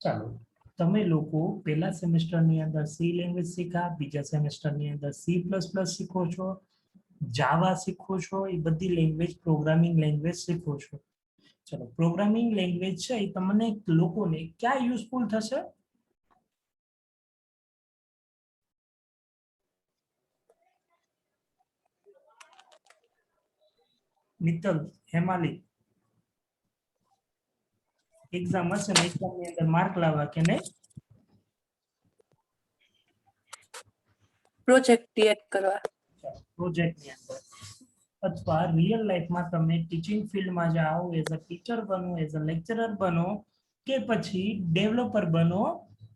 ચાલો તમે લોકો પહેલા સેમેસ્ટરની અંદર સી લેંગ્વેજ શીખા, બીજા સેમેસ્ટરની અંદર C++ શીખો છો, જાવા શીખો છો, એ બધી લેંગ્વેજ પ્રોગ્રામિંગ લેંગ્વેજ શીખો છો. ચલો પ્રોગ્રામિંગ લેંગ્વેજ છે એ તમને લોકોને ક્યાં યુઝફુલ થશે? મિત્તલ, હેમાલી, એક્ઝામ હશે ને એક્ઝામની અંદર માર્ક લાવવા કે નહીં? પ્રોજેક્ટ ક્રિએટ કરવા, પ્રોજેક્ટની અંદર અથવા રિયલ લાઈફમાં તમે ટીચિંગ ફિલ્ડમાં જાઓ, એઝ અ ટીચર બનો, એઝ અ લેક્ચરર બનો કે પછી ડેવલપર બનો,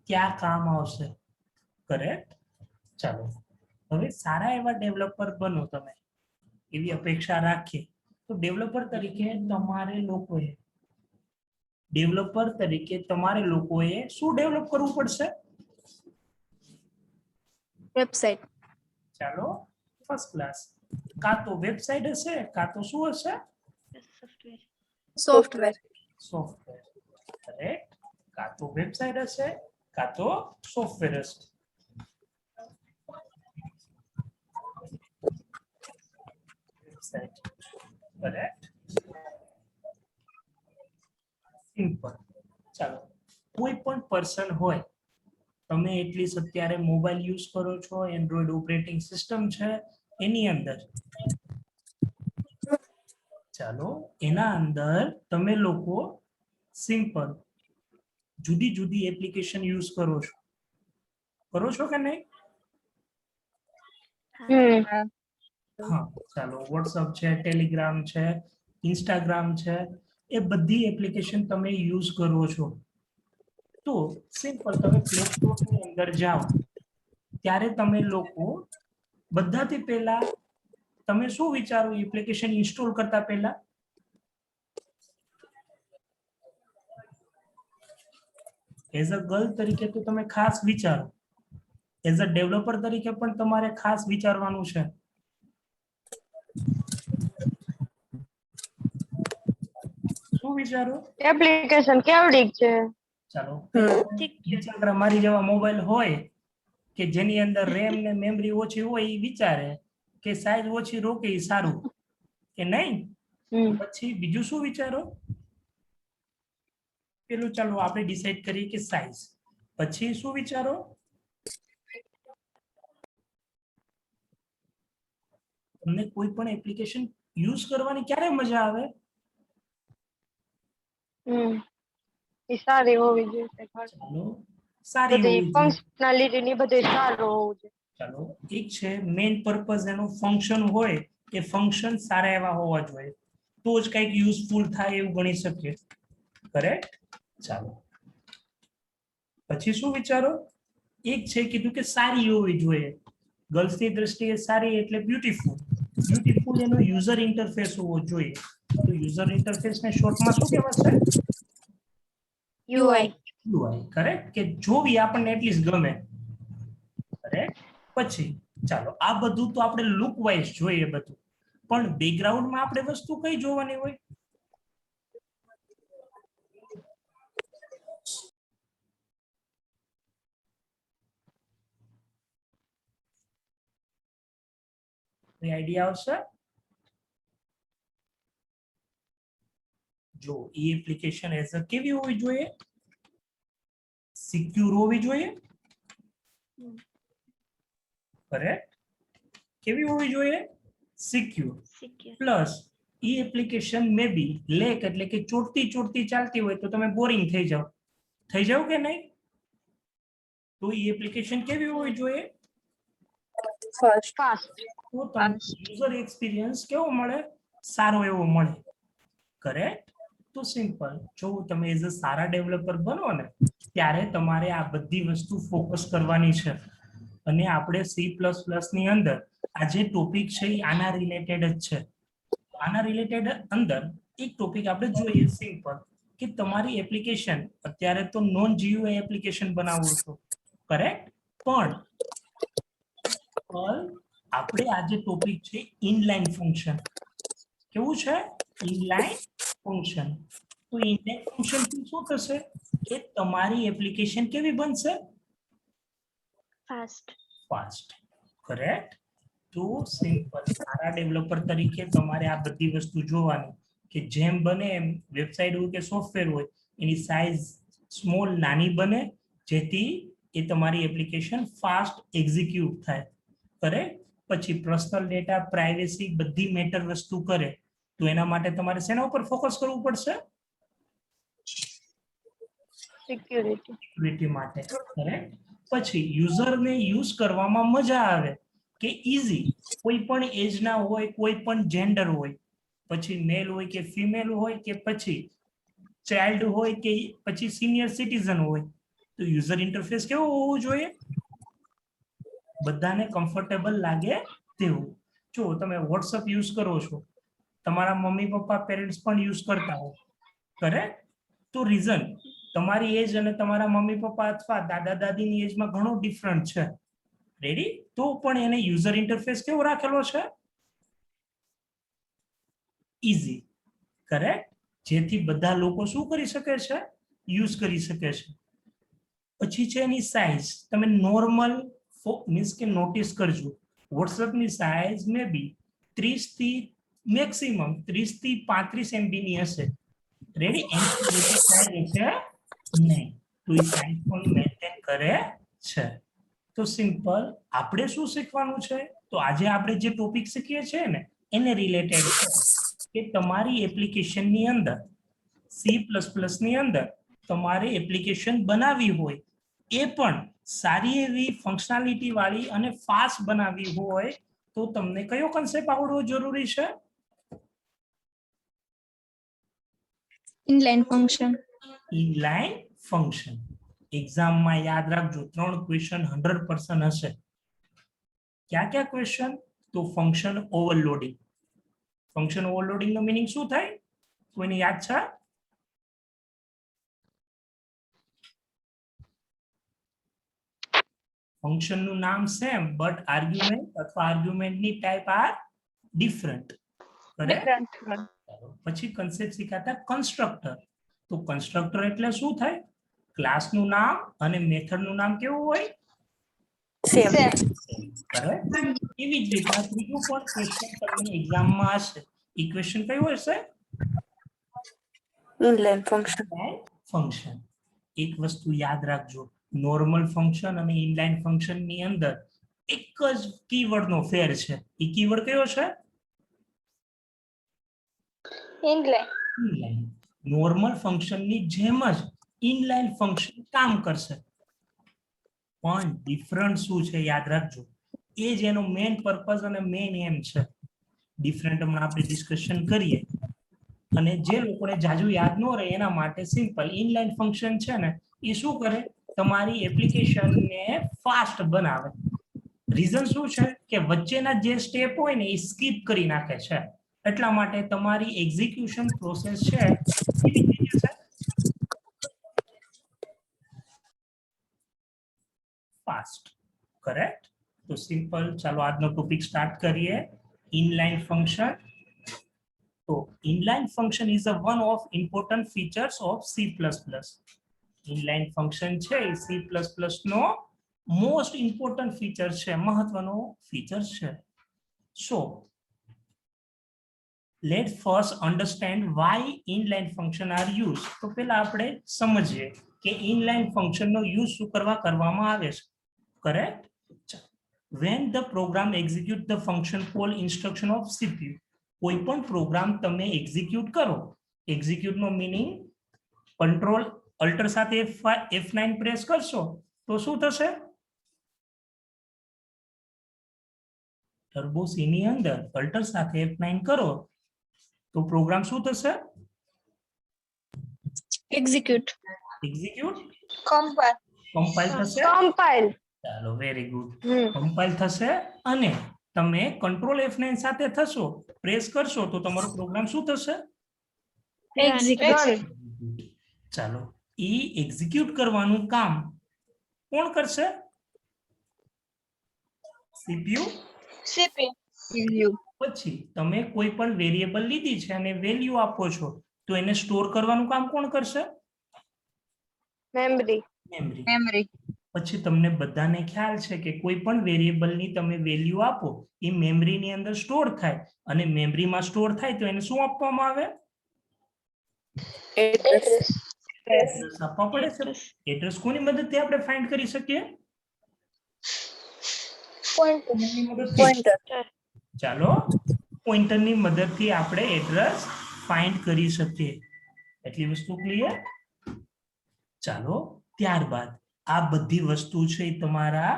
ત્યાં કામ આવશે. કરેક્ટ? ચાલો હવે સારા એવા ડેવલપર બનો તમે એવી અપેક્ષા રાખીએ તો ડેવલપર તરીકે તમારે શું ડેવલપ કરવું પડશે? વેબસાઇટ. ચાલો ફર્સ્ટ ક્લાસ. કાં તો વેબસાઇટ હશે, કાં તો શું હશે? સોફ્ટવેર. સોફ્ટવેર. કરેક્ટ? કાં તો વેબસાઇટ હશે, કાં તો સોફ્ટવેર હશે. વેબસાઇટ. કરેક્ટ? સિમ્પલ. ચાલો કોઈ પણ પર્સન હોય, તમે એટલીસ્ટ અત્યારે મોબાઈલ યુઝ કરો છો, એન્ડ્રોઈડ ઓપરેટિંગ સિસ્ટમ છે એની અંદર, ચાલો એના અંદર તમે લોકો સિમ્પલ જુદી જુદી એપ્લિકેશન યુઝ કરો છો કે નહીં? હા, ચાલો વોટ્સઅપ છે, ટેલિગ્રામ છે, ઇન્સ્ટાગ્રામ છે, એ બધી એપ્લિકેશન તમે યુઝ કરો છો. તો સિમ્પલ તમે પ્લે સ્ટોરની અંદર જાઓ ત્યારે તમે લોકો બધાથી પહેલા તમે શું વિચારો એપ્લિકેશન ઇન્સ્ટોલ કરતા પહેલા? એઝ અ ગર્લ તરીકે તો તમે ખાસ વિચારો, એઝ અ ડેવલપર તરીકે પણ તમારે ખાસ વિચારવાનું છે. શું વિચારો? એપ્લિકેશન કેવડી છે? ચાલો વિચાર મારી જેવા મોબાઈલ હોય કે જેની અંદર રેમ ને મેમરી ઓછી હોય એ વિચારે કે સાઈઝ ઓછી રોકે એ સારું કે નહીં. પછી બીજું શું વિચારો? પેલું ચાલો આપણે ડિસાઈડ કરીએ કે સાઈઝ. પછી શું વિચારો? તમને કોઈ પણ એપ્લિકેશન યુઝ કરવાની ક્યારે મજા આવે? એ સારી હોવી જોઈએ. ચાલો સારી બધી હોવી જોઈએ. ફંક્શનાલિટી ની બધું સારું હોવું જોઈએ. ચાલો એક છે મેઇન પર્પઝ એનું ફંક્શન હોય કે ફંક્શન સારા એવા હોવા જોઈએ તો જ કંઈક યુઝફુલ થાય એવું ગણી શકીએ. કરેક્ટ? ચાલો પછી શું વિચારો? એક છે કીધું કે સારી હોવી જોઈએ. ગર્લ્સની દ્રષ્ટિએ સારી એટલે બ્યુટીફુલ. બ્યુટીફુલ એનો યુઝર ઇન્ટરફેસ હોવો જોઈએ. તો યુઝર ઇન્ટરફેસને શોર્ટમાં શું કહેવાશે? યુઆઈ. યુઆઈ. કરેક્ટ? કે જોવી આપણને એટલીસ્ટ ગમે. કરેક્ટ? પછી ચાલો આ બધું તો આપણે લુક વાઇઝ જોઈએ બધું, પણ બેકગ્રાઉન્ડમાં આપણે વસ્તુ કઈ જોવાની હોય? આઈડિયા આવશે? જો એ એપ્લિકેશન એઝ અ કેવી હોવી જોઈએ? સિક્યોર હોવી જોઈએ. કરેક્ટ? કેવી હોવી જોઈએ? સિક્યોર. પ્લસ એ એપ્લિકેશન મે બી લેક એટલે કે ચોટતી ચાલતી હોય તો તમે બોરિંગ થઈ જાવ કે નહીં? તો એ એપ્લિકેશન કેવી હોવી જોઈએ? ફાસ્ટ. તો તમને યુઝર એક્સપિરિયન્સ કેવો મળે? સારો એવો મળે. કરેક્ટ? તો સિમ્પલ જો તમે એઝ અ સારા ડેવલપર બનો ને ત્યારે તમારે આ બધી વસ્તુ ફોકસ કરવાની છે. અને આપણે C++ ની અંદર આ જે ટોપિક છે એ આના રિલેટેડ જ છે. આના રિલેટેડ અંદર એક ટોપિક આપણે જોઈએ સિમ્પલ કે તમારી એપ્લિકેશન અત્યારે તો નોન GUI એપ્લિકેશન બનાવો છો. કરેક્ટ? પણ આપણે આ જે ટોપિક છે ઇનલાઇન ફંક્શન. કેવું છે? Inline function. તો ઇન્લાઇન ફંક્શન થી શું થશે કે તમારી એપ્લિકેશન કેવી બનશે ફાસ્ટ. ફાસ્ટ કરેક્ટ તો સિમ્પલ સારા ડેવલપર તરીકે તમારે આ બધી વસ્તુ જોવાની કે જેમ બને એમ વેબસાઇટ હોય કે સોફ્ટવેર હોય એની સાઇઝ સ્મોલ નાની બને જેથી એ તમારી એપ્લિકેશન ફાસ્ટ એક્ઝિક્યુટ થાય કરેક્ટ પછી પર્સનલ ડેટા પ્રાઇવેસી બધી મેટર વસ્તુ કરે તો એના માટે તમારે શેના ઉપર ફોકસ કરવું પડશે સિક્યુરિટી. સિક્યુરિટી માટે કરેક્ટ પછી યુઝરને યુઝ કરવામાં મજા આવે કે ઈઝી કોઈ પણ એજ ના હોય કોઈ પણ જેન્ડર હોય પછી મેલ હોય કે ફિમેલ હોય કે પછી ચાઇલ્ડ હોય કે પછી સિનિયર સિટીઝન હોય તો યુઝર ઇન્ટરફેસ કેવો હોવો જોઈએ બધાને કમ્ફર્ટેબલ લાગે તેવું જો તમે WhatsApp યુઝ કરો છો તમારા મમ્મી પપ્પા પેરેન્ટ્સ પણ યુઝ કરતા હોય કરેક્ટ તો રીઝન તમારી એજ અને તમારા મમ્મી પપ્પા અથવા દાદા દાદીની એજમાં ઘણો ડિફરન્ટ છે રેડી તો પણ એને યુઝર ઇન્ટરફેસ કેવો રાખેલો છે ઈઝી કરેક્ટ જેથી બધા લોકો શું કરી શકે છે યુઝ કરી શકે છે પછી છે એની સાઇઝ તમે નોર્મલ મીન્સ કે નોટિસ કરજો WhatsApp ની સાઇઝ મે બી 30 થી મેક્સિમમ 30 થી 35 MB ની હશે રેડી એની સાઇઝ છે નહીં તો એ સાઇઝ પણ મેન્ટેન કરે છે તો સિમ્પલ આપણે શું શીખવાનું છે તો આજે આપણે જે ટોપિક શીખીએ છીએ ને એને રિલેટેડ છે કે તમારી એપ્લિકેશનની અંદર C++ ની અંદર તમારે એપ્લિકેશન બનાવવી હોય એ પણ સારી એવી ફંક્શનાલિટી વાળી અને ફાસ્ટ બનાવવી હોય તો તમને કયો કન્સેપ્ટ આવડવો જરૂરી છે ઇનલાઇન ફંક્શન ઇનલાઇન ફંક્શન એક્ઝામમાં યાદ રાખજો 3 ક્વેશ્ચન 100% હશે क्या क्वेश्चन तो फंक्शन ओवरलोडिंग फंक्शन ओवरलोडिंग નો મીનિંગ શું થાય કોઈને યાદ છે ફંક્શન નું નામ સેમ બટ આર્ગ્યુમેન્ટ અથવા આર્ગ્યુમેન્ટ ની ટાઈપ આર ડિફરન્ટ કરેક્ટ પછી કન્સેપ્ટ શીખાતા કન્સ્ટ્રક્ટર તો કન્સ્ટ્રક્ટર એટલે શું થાય ક્લાસ નું નામ અને મેથડ નું નામ કેવું હોય સેમ કરેક્ટ એવી જ રીતના ત્રીજું પણ ક્વેશ્ચન તમને એક્ઝામમાં હશે ઇક્વેશન કયું હશે ઇનલાઇન ફંક્શન ફંક્શન એક વસ્તુ યાદ રાખજો નોર્મલ ફંક્શન અને ઇનલાઇન ફંક્શન ની અંદર એક જ કીવર્ડ નો ફેર છે એ કીવર્ડ કયો છે ઇનલાઇન નોર્મલ ફંક્શન ની જેમ જ ઇનલાઇન ફંક્શન કામ કરશે પણ ડિફરન્ટ શું છે યાદ રાખજો એ જ એનો મેઇન પર્પઝ અને મેઇન એમ છે ડિફરન્ટ હમણાં આપણે ડિસ્કશન કરીએ અને જે લોકોને જાજુ યાદ ન રહે એના માટે સિમ્પલ ઇનલાઇન ફંક્શન છે ને એ શું કરે તમારી એપ્લિકેશનને ફાસ્ટ બનાવે રીઝન શું છે કે વચ્ચેના જે સ્ટેપ હોય ને એ સ્કીપ કરી નાખે છે એટલા માટે તમારી એક્ઝિક્યુશન પ્રોસેસ છે કેવી થઈ જશે ફાસ્ટ કરેક્ટ તો સિમ્પલ ચાલો આજનો ટોપિક સ્ટાર્ટ કરીએ ઇનલાઇન ફંક્શન તો inline function is a one of important features of C++. Inline function છે C++ નો most important feature છે મહત્વનો feature છે so let's first understand why inline function are used તો પહેલા આપણે સમજીએ કે inline function નો યુઝ શું કરવામાં આવે છે correct when the program execute the function call instruction of CPU કોઈ પણ પ્રોગ્રામ તમે એક્ઝિક્યુટ કરો એક્ઝિક્યુટ નો મીનિંગ કંટ્રોલ અલ્ટર સાથે F9 પ્રેસ કરશો તો શું થશે ટર્બો સી ની અંદર અલ્ટર સાથે F9 કરો તો પ્રોગ્રામ શું થશે એક્ઝિક્યુટ કમ્પાઇલ થશે કમ્પાઇલ. ચાલો વેરી ગુડ કમ્પાઇલ થશે અને તમે કંટ્રોલ F9 સાથે થશો પ્રેસ કરશો તો તમારો પ્રોગ્રામ શું થશે એક્ઝિક્યુટ ચાલો ઈ એક્ઝિક્યુટ કરવાનું કામ કોણ કરશે સીપીયુ પછી તમે કોઈ પણ વેરિયેબલ લીધી છે અને વેલ્યુ આપો છો તો એને સ્ટોર કરવાનું કામ કોણ કરશે? Memory. મેમરી. પછી તમને બધાને ખ્યાલ છે કે કોઈ પણ વેરિયેબલની તમે વેલ્યુ આપો એ મેમરીની અંદર સ્ટોર થાય અને મેમરીમાં સ્ટોર થાય તો એને શું આપવામાં આવે? Address. એડ્રેસ આપવા પડે છે. એડ્રેસ કોની મદદથી આપણે ફાઇન્ડ કરી શકીએ? પોઈન્ટરની મદદથી. Pointer. ચાલો પોઈન્ટરની મદદથી આપણે એડ્રેસ ફાઇન્ડ કરી શકીએ. એટલી વસ્તુ ક્લિયર? ચાલો ત્યારબાદ આ બધી વસ્તુ છે એ તમારા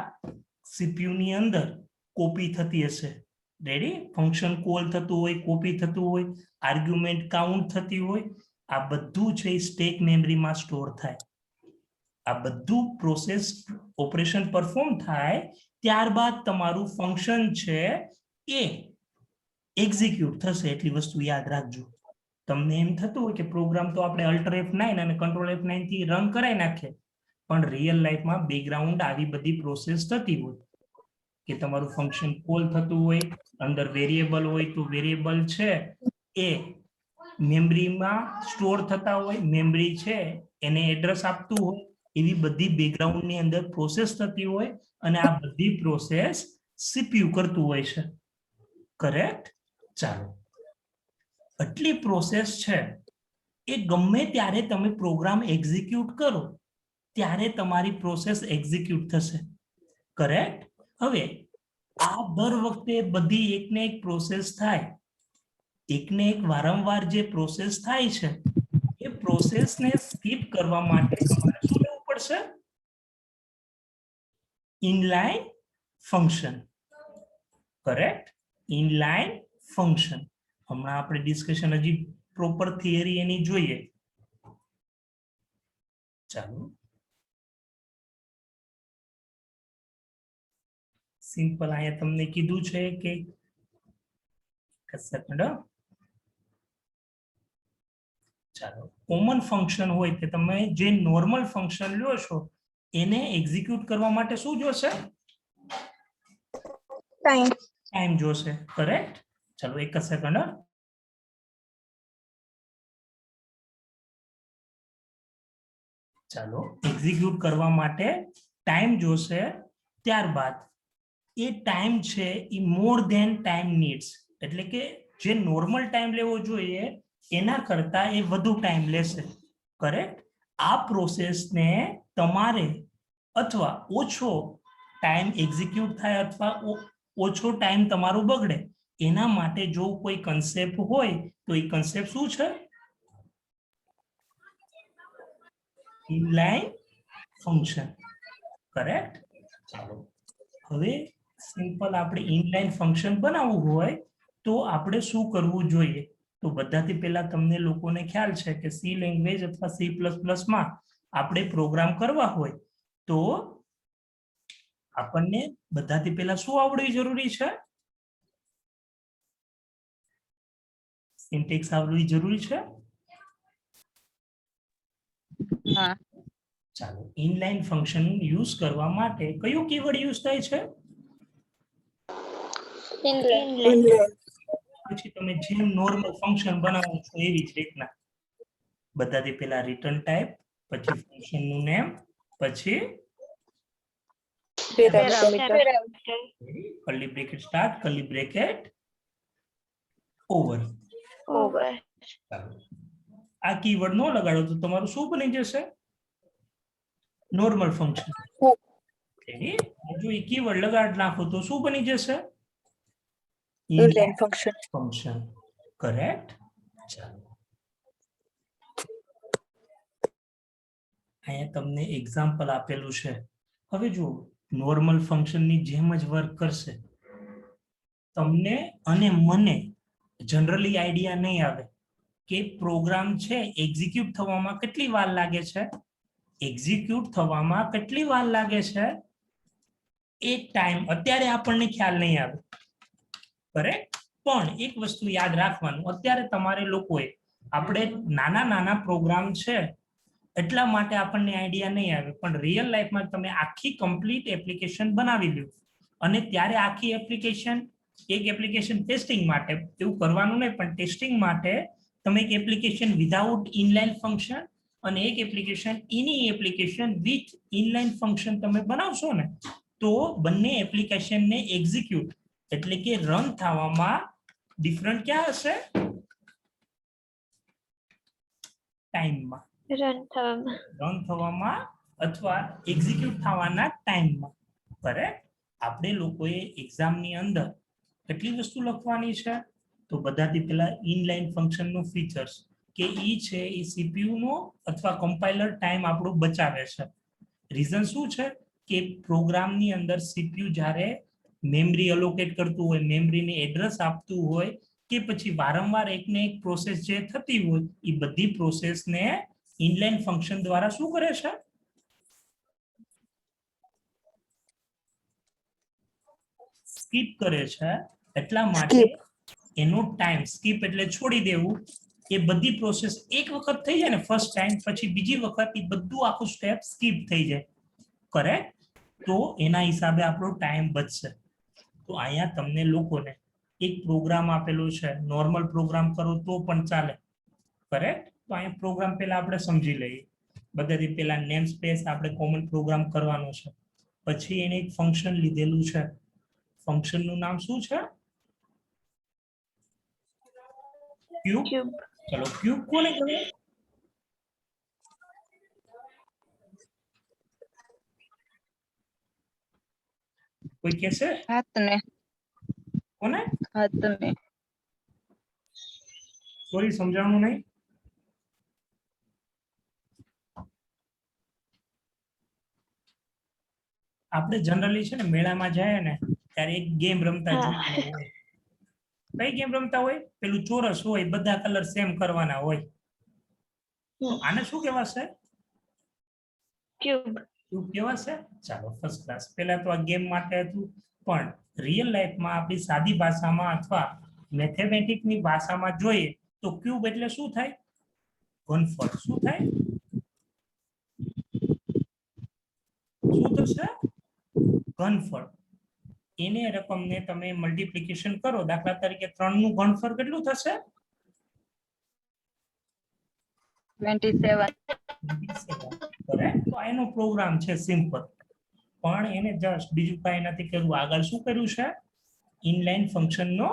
સીપીયુ ની અંદર કોપી થતી હશે. રેડી? ફંક્શન કોલ થતું હોય, કોપી થતું હોય, આર્ગ્યુમેન્ટ કાઉન્ટ થતી હોય, આ બધું છે એ સ્ટેક મેમરીમાં સ્ટોર થાય. આ બધું પ્રોસેસ ઓપરેશન પરફોર્મ થાય ત્યારબાદ તમારું ફંક્શન છે એ એક્ઝિક્યુટ થશે. એટલી વસ્તુ યાદ રાખજો. તમને એમ થતું હોય કે પ્રોગ્રામ તો આપણે Alt F9 અને Control F9 થી રન કરાવી નાખે, પણ રિયલ લાઈફમાં બેકગ્રાઉન્ડ આવી બધી પ્રોસેસ થતી હોય કે તમારું ફંક્શન કોલ થતું હોય, અંદર વેરિયેબલ હોય તો વેરિયેબલ છે એ મેમરીમાં સ્ટોર થતા હોય, મેમરી છે એને એડ્રેસ આપતું હોય, એવી બધી બેકગ્રાઉન્ડની અંદર પ્રોસેસ થતી હોય અને આ બધી પ્રોસેસ સીપીયુ કરતું હોય છે. કરેક્ટ? ચાલો આટલી પ્રોસેસ છે એ ગમે ત્યારે તમે પ્રોગ્રામ એક્ઝિક્યુટ કરો ત્યારે તમારી પ્રોસેસ એક્ઝિક્યુટ થશે. કરેક્ટ? હવે આ દર વખતે બધી એકને એક પ્રોસેસ થાય, એકને એક વારંવાર જે પ્રોસેસ થાય છે એ પ્રોસેસને સ્કીપ કરવા માટે તમારે શું લેવું પડશે? Inline function. Correct? Inline function. હમણાં આપણે ડિસ્કશન હજી પ્રોપર થિયરી એની જોઈએ. ચાલો સિમ્પલ અહીંયા તમને કીધું છે કે સેકન્ડ. ચાલો કોમન ફંક્શન હોય કે તમે જે નોર્મલ ફંક્શન લ્યો છો એને એક્ઝિક્યુટ કરવા માટે શું જોશે? ટાઈમ જોશે. કરેક્ટ? ચાલો એક સેકન્ડ. ચાલો એક્ઝિક્યુટ કરવા માટે ટાઈમ જોશે. ત્યારબાદ એ ટાઈમ છે એ મોર ધેન ટાઈમ નીડ્સ, એટલે કે જે નોર્મલ ટાઈમ લેવો જોઈએ એના કરતા એ વધુ ટાઈમ લેશે. કરેક્ટ? આ પ્રોસેસને તમારે અથવા ઓછો ટાઈમ એક્ઝિક્યુટ થાય અથવા ઓછો ટાઈમ તમારો બગડે એના માટે જો કોઈ કન્સેપ્ટ હોય તો એ કન્સેપ્ટ શું છે? Inline function. કરેક્ટ? ચાલો હવે સિમ્પલ આપણે ઇનલાઇન ફંક્શન બનાવવું હોય તો આપણે શું કરવું જોઈએ? તો બધાથી પહેલા તમને લોકોને ખ્યાલ છે કે સી લેંગ્વેજ અથવા C++ માં આપણે પ્રોગ્રામ કરવા હોય તો આપણને બધાથી પહેલા શું આવડવું જરૂરી છે? સિન્ટેક્સ આવડવી જરૂરી છે. ચાલો ઇનલાઇન ફંક્શન યુઝ કરવા માટે કયું કીવર્ડ યુઝ થાય છે? પછી તમે જેમ નોર્મલ ફંક્શન બનાવો છો એવી જ રીતના બધાથી પહેલા રિટર્ન ટાઈપ, પછી ફંક્શન નું નેમ, પછી curly bracket start, curly bracket over. આ કીવર્ડ નો લગાડો તો તમારું શું બની જશે? Normal function. જો એ કીવર્ડ લગાડ નાખો તો શું બની જશે? Inline function. કરેક્ટ? ચાલો અહીંયા તમને એક્ઝામ્પલ આપેલું છે. હવે જો નોર્મલ ફંક્શનની જેમ જ વર્ક કરશે. તમને અને મને જનરલી આઈડિયા નહીં આવે કે પ્રોગ્રામ છે એક્ઝિક્યુટ થવામાં કેટલી વાર લાગે છે. એક્ઝિક્યુટ થવામાં કેટલી વાર લાગે છે એ ટાઈમ અત્યારે આપણને ખ્યાલ નહીં આવે. કરેક્ટ? પણ એક વસ્તુ યાદ રાખવાનું, અત્યારે તમારે લોકોએ આપણે નાના નાના પ્રોગ્રામ છે એટલા માટે આપણને આઈડિયા નહીં આવે, પણ રિયલ લાઈફમાં તમે આખી કમ્પ્લીટ એપ્લિકેશન બનાવી લો અને ત્યારે આખી એપ્લિકેશન એક એપ્લિકેશન ટેસ્ટિંગ માટે એવું કરવાનું નહીં, પણ ટેસ્ટિંગ માટે તમે એક એપ્લિકેશન વિધાઉટ ઇનલાઇન ફંક્શન અને એક application any application with inline function તમે બનાવશો ને તો બંને એપ્લિકેશનને એક્ઝિક્યુટ એટલે કે રન થવામાં ડિફરન્ટ ક્યાં હશે ટાઈમમાં રન થવામાં અથવા એક્ઝિક્યુટ થવાના ટાઈમમાં કરેક્ટ આપણે લોકોએ એક્ઝામની અંદર કેટલી વસ્તુ લખવાની છે તો બધાથી પહેલા ઇનલાઇન ફંક્શનનું ફીચર્સ કે ઈ છે એ સીપીયુ નો અથવા કમ્પાઇલર ટાઈમ આપણો બચાવે છે રીઝન શું છે કે પ્રોગ્રામની અંદર સીપીયુ જ્યારે મેમરી એલોકેટ કરતું હોય મેમરીને એડ્રેસ આપતું હોય કે પછી વારંવાર એકને એક પ્રોસેસ જે થતી હોય એ બધી પ્રોસેસને ઇનલાઇન ફંક્શન દ્વારા શું કરે છે સ્કીપ કરે છે એટલા માટે એનો ટાઈમ સ્કીપ એટલે છોડી દેવું એ બધી પ્રોસેસ એક વખત થઈ જાય ને ફર્સ્ટ ટાઈમ પછી બીજી વખત એ બધું આખું સ્ટેપ સ્કીપ થઈ જાય કરેક્ટ તો એના હિસાબે આપણો ટાઈમ બચશે તો અહીંયા તમને લોકોને એક પ્રોગ્રામ આપેલો છે નોર્મલ પ્રોગ્રામ કરો તો પણ ચાલે કરેક્ટ તો અહીંયા પ્રોગ્રામ પહેલા આપણે સમજી લઈએ બધાથી પહેલા નેમ સ્પેસ આપણે કોમન પ્રોગ્રામ કરવાનો છે પછી એને એક ફંક્શન લીધેલું છે ફંક્શનનું નામ શું છે ક્યુબ ચલો ક્યુબ કોને કહેવાય કોઈ કહેશે હાથને કોને હાથને સોરી સમજાણું નહીં આપણે જનરલી છે ને મેળામાં જાય ને ત્યારે એક ગેમ રમતા જોઈએ હોય કઈ ગેમ રમતા હોય પેલું ચોરસ હોય બધા કલર સેમ કરવાના હોય તો આને શું કહેવાશે ક્યુબ ક્યુબ કહેવાશે ચાલો ફર્સ્ટ ક્લાસ પહેલા તો આ ગેમ માટે હતું પણ રિયલ લાઈફમાં આપણી સાદી ભાષામાં અથવા મેથેમેટિકની ભાષામાં જોઈએ તો ક્યુબ એટલે શું થાય ઘનફળ શું થાય શું થશે ઘનફળ એને રકમને તમે મલ્ટીપ્લિકેશન કરો દાખલા તરીકે 3 નું ઘનફળ કેટલું થશે 27 કરેક્ટ તો એનો પ્રોગ્રામ છે સિમ્પલ પણ એને જસ્ટ બીજું કાંઈ નથી કર્યું આગળ શું કર્યું છે ઇનલાઇન ફંક્શનનો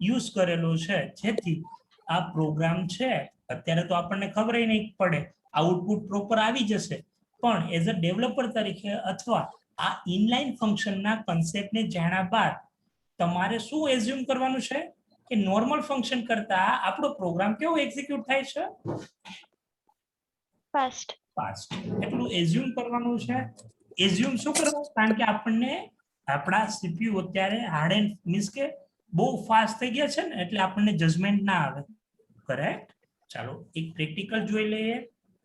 યુઝ કરેલો છે જેથી આ પ્રોગ્રામ છે અત્યારે તો આપણને ખબર નહીં પડે આઉટપુટ પ્રોપર આવી જશે પણ એઝ અ ડેવલપર તરીકે અથવા આ ઇનલાઇન ફંક્શનના કન્સેપ્ટને જાણ્યા બાદ તમારે શું એઝ્યુમ કરવાનું છે કે નોર્મલ ફંક્શન કરતા આપણો પ્રોગ્રામ કેવો એક્ઝિક્યુટ થાય છે ફાસ્ટ એટલું એઝ્યુમ કરવાનું છે એઝ્યુમ શું કરવાનું કારણ કે આપણને આપણા સીપીયુ અત્યારે હાર્ડ એન્ડ મીન્સ કે બહુ ફાસ્ટ થઈ ગયા છે ને એટલે આપણને જજમેન્ટ ના આવે કરેક્ટ ચાલો એક પ્રેક્ટિકલ જોઈ લઈએ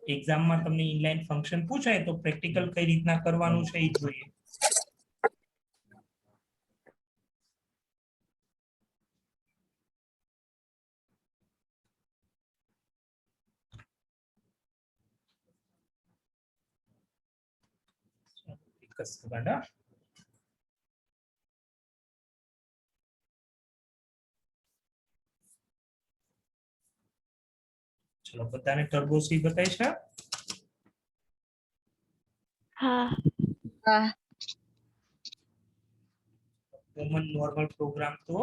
એક્ઝામમાં તમને ઇનલાઇન ફંક્શન પૂછાય તો પ્રેક્ટિકલ કઈ રીતના કરવાનું છે એ જોઈએ ચલો બધાને ટર્બો સી બતાવી છે હા કોમન નોર્મલ પ્રોગ્રામ તો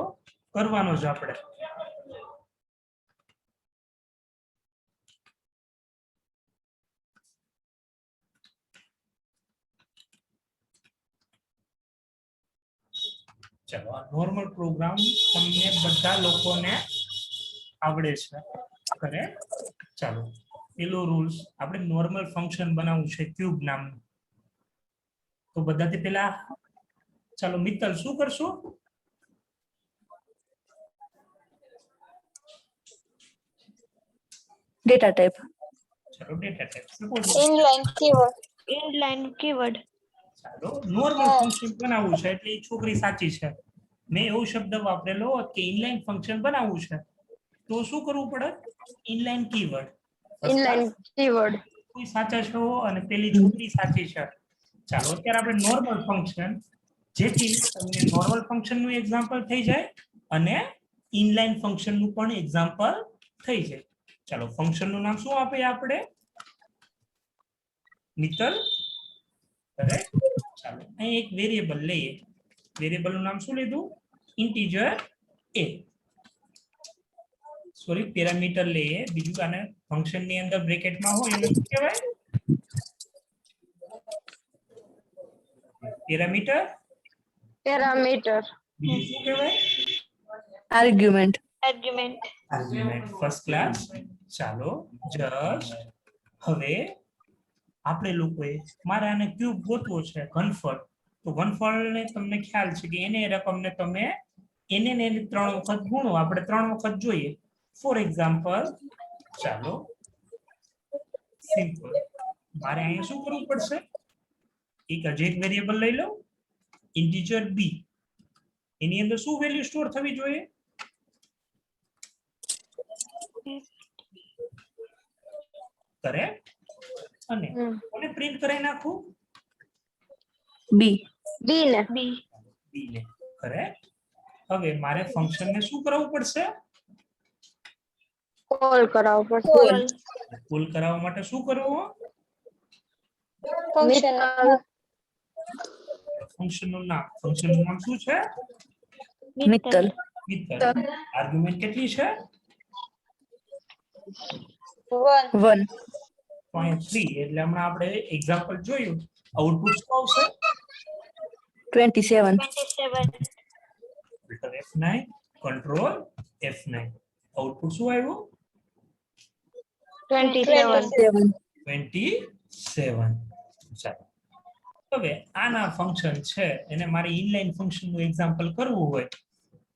કરવાનો જ આપણે ચલો આ નોર્મલ પ્રોગ્રામ તમને બધા લોકોને આવડે છે કરે ચાલો પેલો રૂલ્સ આપણે નોર્મલ ફંક્શન બનાવવું છે ક્યુબ નામનું તો બધાથી પહેલા ચાલો મિત્તલ શું કરશો Data type. ચાલો ડેટા ટાઈપ ઇનલાઇન કીવર્ડ ચાલો નોર્મલ ફંક્શન બનાવવું છે એટલે એ છોકરી સાચી છે મેં એવો શબ્દ વાપરેલો કે ઇનલાઇન ફંક્શન બનાવવું છે તો શું કરવું પડે ઇનલાઇન કીવર્ડ કોઈ સાચા છો અને પેલી છોકરી સાચી છે ચાલો અત્યારે આપણે નોર્મલ ફંક્શન જેથી તમને નોર્મલ ફંક્શનનું એક્ઝામ્પલ થઈ જાય અને ઇનલાઇન ફંક્શનનું પણ એક્ઝામ્પલ થઈ જાય ચાલો ફંક્શન નું નામ શું આપે આપણે મિત્તલ કરેક્ટ ચાલો અહીં એક વેરિયેબલ લઈએ વેરિયેબલ નું નામ શું લીધું ઇન્ટીજર a સોરી પેરામીટર લઈએ બીજું આને ફંક્શન ની અંદર બ્રેકેટમાં હોય એને શું કહેવાય પેરામીટર Parameter. બીજું શું કહેવાય Argument. Argument argument first class ચાલો જસ્ટ હવે આપણે લોકોએ મારે આને ક્યુબ ગોતવો છે ઘનફળ તો ઘનફળને તમને ખ્યાલ છે કે એને રકમને તમે એને ને એને 3 વખત ગુણો આપણે 3 વખત જોઈએ ફોર એક્ઝામ્પલ ચાલો સિમ્પલ મારે અહીંયા શું કરવું પડશે એક વેરિયેબલ લઈ લો ઇન્ટીજર b એની અંદર શું વેલ્યુ સ્ટોર થવી જોઈએ કરેક્ટ અને કોને પ્રિન્ટ કરાવી નાખું B. B b ને કરેક્ટ હવે મારે ફંક્શન ને શું કરવું પડશે Call કરાવો પડશે. કોલ કરાવવા માટે શું કરવું ફંક્શન નું નામ શું છે મિત્તલ. મિત્તલ આર્ગ્યુમેન્ટ કેટલી છે 1. 0.3 એટલે હમણાં આપણે એક્ઝામ્પલ જોયું આઉટપુટ શું આવશે 27. 27 F9 કંટ્રોલ F9 આઉટપુટ શું આવ્યું 27 27 ચાલો હવે આના ફંક્શન છે એને મારે ઇનલાઇન ફંક્શન નું એક્ઝામ્પલ કરવું હોય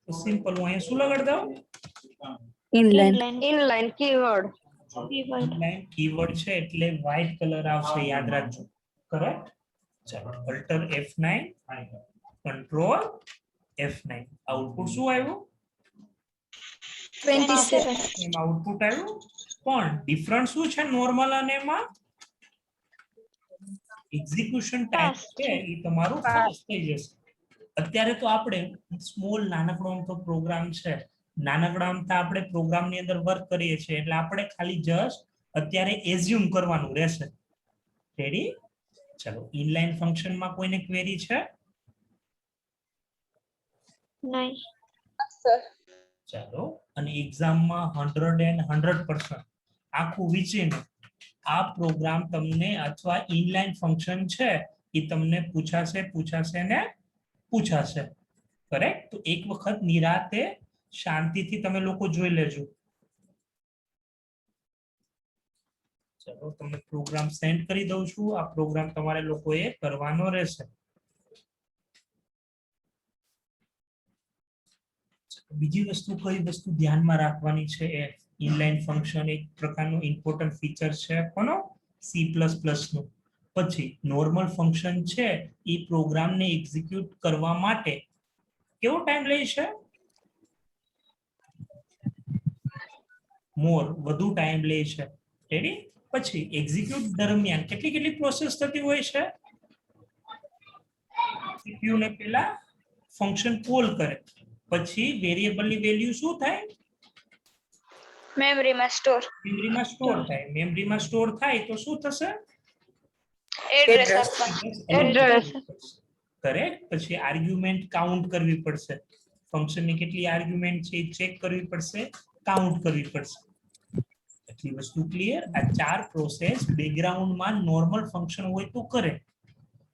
તો સિમ્પલ હું અહીંયા શું લગાડી દઉં Inline. Inline Keyword. Inline keyword છે એટલે વ્હાઇટ કલર આવશે યાદ રાખજો કરેક્ટ ચાલો alter F9 control F9 output શું આવ્યું 27. એમાં આઉટપુટ આવ્યું પણ ડિફરન્સ શું છે નોર્મલ અને એમાં એક્ઝિક્યુશન ટાઈમ છે એ તમારું ફાસ્ટ થઈ જશે અત્યારે તો આપણે સ્મોલ નાનકડો તો પ્રોગ્રામ છે નાનકડા તો આપણે પ્રોગ્રામ ની અંદર વર્ક કરીએ છીએ એટલે આપણે ખાલી જસ્ટ અત્યારે એઝ્યુમ કરવાનું રહેશે રેડી ચલો ઇનલાઇન ફંક્શન માં કોઈને ક્વેરી છે નહીં ચાલો અને એક્ઝામ માં 100% આખું વિચીને આ પ્રોગ્રામ તમને અથવા ઇનલાઇન ફંક્શન છે એ તમને પૂછાશે કરેક્ટ તો એક વખત નિરાતે શાંતિથી તમે લોકો જોઈ લેજો ચલો તમને પ્રોગ્રામ સેન્ડ કરી દઉં છું આ પ્રોગ્રામ તમારે લોકોએ કરવાનો રહેશે બીજી વસ્તુ કઈ વસ્તુ ધ્યાનમાં રાખવાની છે એ ઇનલાઇન ફંક્શન એક પ્રકારનું ઇમ્પોર્ટન્ટ ફીચર છે કોનો C++ નું પછી નોર્મલ ફંક્શન છે એ પ્રોગ્રામને એક્ઝિક્યુટ કરવા માટે કેવો ટાઈમ લે છે વધુ ટાઈમ લે છે રેડી પછી એક્ઝિક્યુટ દરમિયાન કેટલી પ્રોસેસ થતી હોય છે સીપીયુ ને પહેલા ફંક્શન કોલ કરે પછી વેરિયેબલ ની વેલ્યુ શું થાય મેમરીમાં સ્ટોર મેમરીમાં સ્ટોર થાય તો શું થશે એડ્રેસ આપવાનું એડ્રેસ કરેક્ટ પછી આર્ગ્યુમેન્ટ કાઉન્ટ કરવી પડશે ફંક્શન ની કેટલી આર્ગ્યુમેન્ટ છે એ ચેક કરવી પડશે કાઉન્ટ કરવી પડશે એટલી વસ્તુ ક્લિયર આ ચાર પ્રોસેસ બેકગ્રાઉન્ડ માં નોર્મલ ફંક્શન હોય તો કરે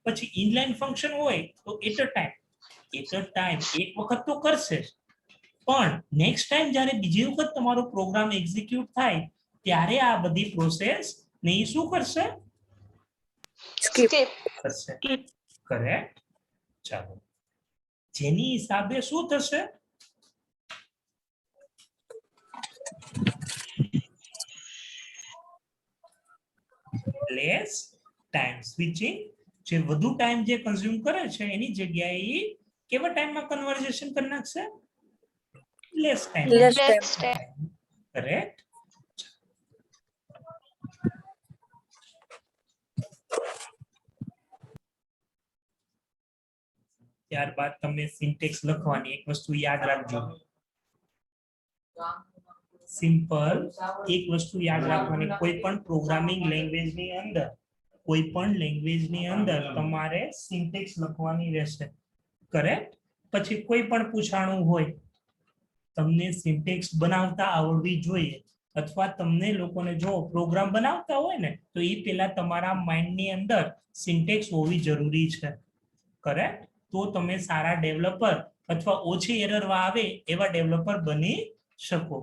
પછી ઇનલાઇન ફંક્શન હોય તો એટ અ ટાઈમ એક વખત તો કરશે પણ નેક્સ્ટ ટાઈમ જ્યારે બીજી વખત તમારો પ્રોગ્રામ એક્ઝિક્યુટ થાય ત્યારે આ બધી પ્રોસેસ ને શું કરશે Skip. કરશે કરેક્ટ ચાલો જેની હિસાબે શું થશે લેસ ટાઈમ સ્વિચિંગ જે વધુ ટાઈમ જે કન્ઝ્યુમ કરે છે એની જગ્યાએ કેવા ટાઈમમાં કન્વર્ઝેશન કરી નાખશે લેસ ટાઈમ કરેક્ટ ત્યારબાદ તમને સિન્ટેક્સ લખવાની એક વસ્તુ યાદ રાખજો સિમ્પલ એક વસ્તુ યાદ રાખવાની, કોઈ પણ પ્રોગ્રામિંગ લેંગ્વેજ ની અંદર તમારે સિન્ટેક્સ લખવાની રહેશે, કરેક્ટ? પછી કોઈ પણ પૂછાણું હોય, તમને સિન્ટેક્સ બનાવતા આવડવી જોઈએ, અથવા તમને લોકોને જો પ્રોગ્રામ બનાવતા હોય ને તો એ પહેલા તમારા માઇન્ડ ની અંદર સિન્ટેક્સ હોવી જરૂરી છે, કરેક્ટ? તો તમે સારા ડેવલપર અથવા ઓછી એરર આવે એવા ડેવલપર બની શકો.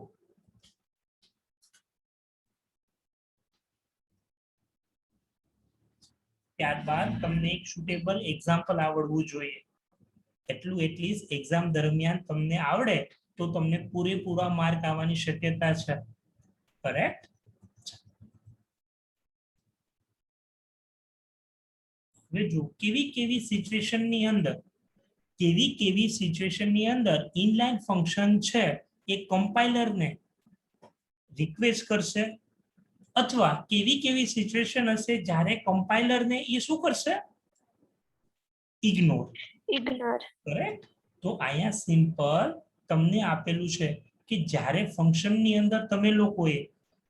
ત્યારબાદ તમને એક સુટેબલ એક્ઝામ્પલ આવડવું જોઈએ, એટલું એટલીસ્ટ એક્ઝામ દરમિયાન તમને આવડે તો તમને પૂરેપૂરા માર્ક આવવાની શક્યતા છે, કરેક્ટ? હવે જો કેવી કેવી સિચ્યુએશન ની અંદર ઇનલાઇન ફંક્શન છે એ કમ્પાઇલર ને રિક્વેસ્ટ કરશે, અથવા કેવી કેવી સિચ્યુએશન હશે જ્યારે કમ્પાઇલર ને એ શું કરશે? ઇગ્નોર. કરેક્ટ? તો અહીંયા સિમ્પલ તમને આપેલું છે કે જ્યારે ફંક્શન ની અંદર તમે લોકોએ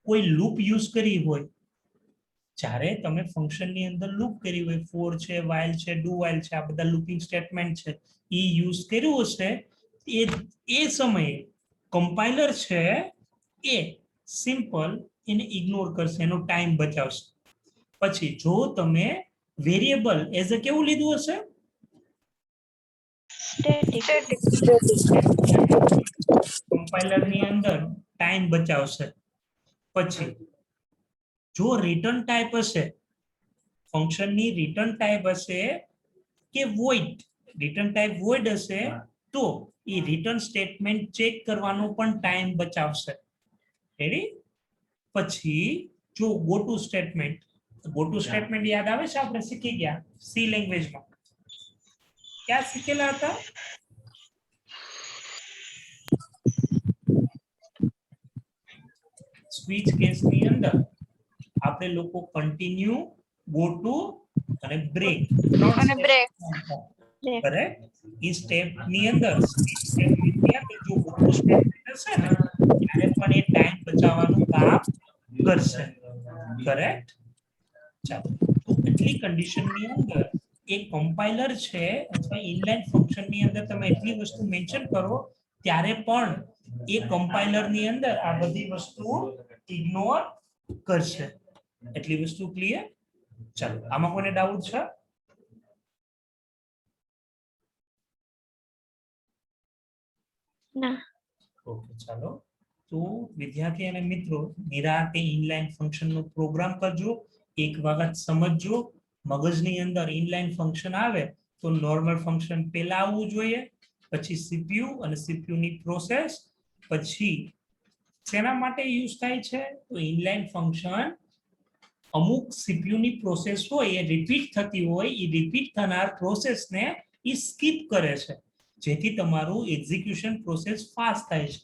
કોઈ લૂપ યુઝ કરી હોય, જ્યારે તમે ફંક્શન ની અંદર લૂપ કરી હોય, ફોર છે, while છે, do while છે, આ બધા લૂપિંગ સ્ટેટમેન્ટ છે, એ યુઝ કર્યું હશે, એ સમયે કમ્પાઇલર છે એ સિમ્પલ એને ઇગ્નોર કરશે, એનો ટાઈમ બચાવશે. પછી જો તમે વેરિયેબલ એઝ અ કેવું લીધું હશે? કમ્પાઇલર ની અંદર ટાઈમ બચાવશે. પછી જો રિટર્ન ટાઈપ હશે, ફંક્શન ની રિટર્ન ટાઈપ હશે કે વોઇડ, રિટર્ન ટાઈપ વોઇડ હશે તો એ રિટર્ન સ્ટેટમેન્ટ ચેક કરવાનો પણ ટાઈમ બચાવશે. રેડી? પછી જો ગો ટુ સ્ટેટમેન્ટ યાદ આવે છે? આપણે શીખી ગયા સી લેંગ્વેજમાં. ક્યાં શીખેલા હતા? સ્વિચ કેસ ની અંદર આપણે લોકો કન્ટિન્યુ, ગો ટુ અને બ્રેક, કરેક્ટ? ઈ સ્ટેપ ની અંદર જો ગો ટુ સ્ટેટમેન્ટ હશે ને ત્યારે પણ એ ટાઈમ બચાવવાનું કામ કરશે, કરેક્ટ? ચાલો, તો એટલી કન્ડિશન ની અંદર એક કમ્પાઇલર છે અથવા ઇનલાઇન ફંક્શન ની અંદર તમે એટલી વસ્તુ મેન્શન કરો ત્યારે પણ એ કમ્પાઇલર ની અંદર આ બધી વસ્તુઓ ઇગ્નોર કરશે. એટલી વસ્તુ ક્લિયર? ચાલો, આમાં કોઈને ડાઉટ છે? ના. ઓકે, ચાલો. તો વિદ્યાર્થી અને મિત્રો, નિરાંતે ઇનલાઇન ફંક્શન નો પ્રોગ્રામ કરજો, એક વખત સમજજો. મગજની અંદર ઇનલાઇન ફંક્શન આવે તો નોર્મલ ફંક્શન પહેલા આવવું જોઈએ, પછી સીપીયુ અને સીપીયુ ની પ્રોસેસ, પછી શેના માટે યુઝ થાય છે? તો ઇનલાઇન ફંક્શન અમુક સીપીયુ ની પ્રોસેસ હોય એ રિપીટ થતી હોય, એ રિપીટ થનાર પ્રોસેસને એ સ્કીપ કરે છે, જેથી તમારું એક્ઝિક્યુશન પ્રોસેસ ફાસ્ટ થાય છે.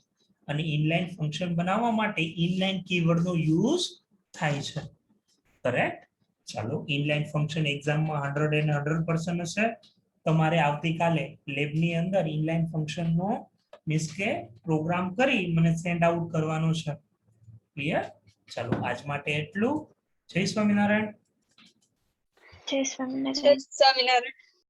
અને ઇનલાઇન ફંક્શન બનાવવા માટે ઇનલાઇન કીવર્ડ નો યુઝ થાય છે, કરેક્ટ? ચાલો, ઇનલાઇન ફંક્શન એક્ઝામમાં 100% હશે. તમારે આવતીકાલે લેબની અંદર ઇનલાઇન ફંક્શન નો મીન્સ કે પ્રોગ્રામ કરી મને સેન્ડ આઉટ કરવાનો છે. ક્લિયર? ચાલો, આજ માટે એટલું. જય સ્વામિનારાયણ. જય સ્વામિનારાયણ.